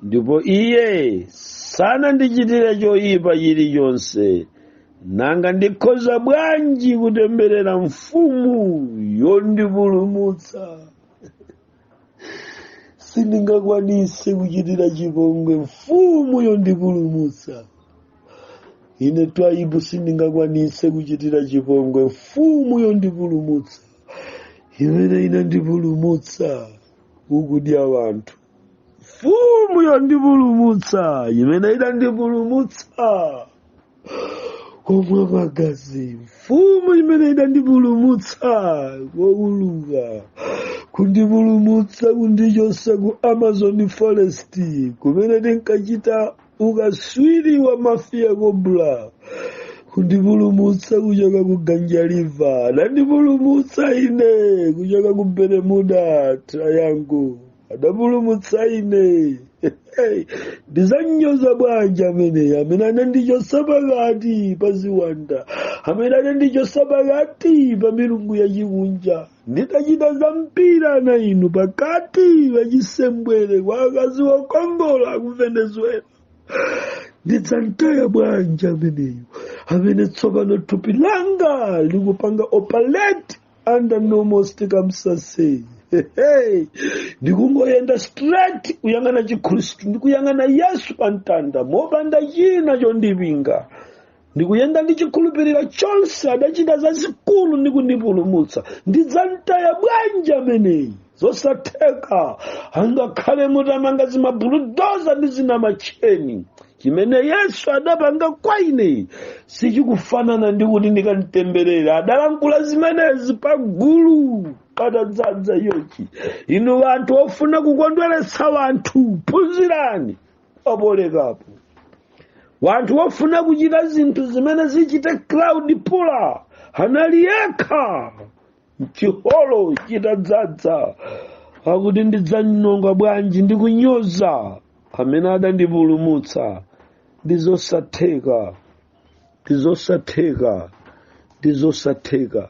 ndipo iye sanandichitire choyipa chilichonse. Nanga ndikhoza bwanji kutemberera mfumu yondipulumutsa? Sindingakwanise kuchitira chipongwe mfumu yondipulumutsa. Ine Twaibu sindingakwanise kuchitira chipongwe mfumu yondipulumutsa. Imene inandipulumutsa ukudya wanthu. Mfumu yondipulumutsa imene inandipulumutsa komwe magazi. Mfumu imene inandipulumutsa kouluka, kundipulumutsa kundichotsa ku Amazon forest kumene ndinkachita ukaswiri wa mafia kobla, kundipulumutsa kuchoka ku Ganja River, adandipulumutsa ine kuchoka ku Bermuda Triangle, adapulumutsa ine. Ndizanyoza bwanji amene anandichotsa pakati pa ziwanda, amene anandichotsa pakati pa milungu yachikunja. Nditachita za mpira na inu pakati pa chisembwere kwa akazi okongola ku Venezuela. Ndidzamtaya bwanji ameneyo amene tsopano thupi langa likupanga operate under normal circumstances. Ndikungoyenda straight kuyang'ana chikhristu, ndikuyang'ana Yesu pamtanda mopanda china chondipinga. Ndikuyenda ndichikhulupirira chonse adachita zazikulu ndikundipulumutsa. Ndidzamtaya bwanji ameneyi? Zosatheka. Angakhale mutamanga zimabuludoza ndi zinamacheni, chimene Yesu adapanga kwa ine sichikufanana ndi kuti ndikanditemberera. Adalankhula zimenezi pagulu patadzaza yochi. Inu wanthu ofuna kukondweretsa wanthu, phunzirani abolekapo. Wanthu ofuna kuchita zinthu zimene zichite crowd puller, anali yekha chiholo chitadzaza akuti ndidzanyonga bwanji ndikunyoza amene adandipulumutsa. Ndizosatheka, ndizosatheka, ndizosatheka.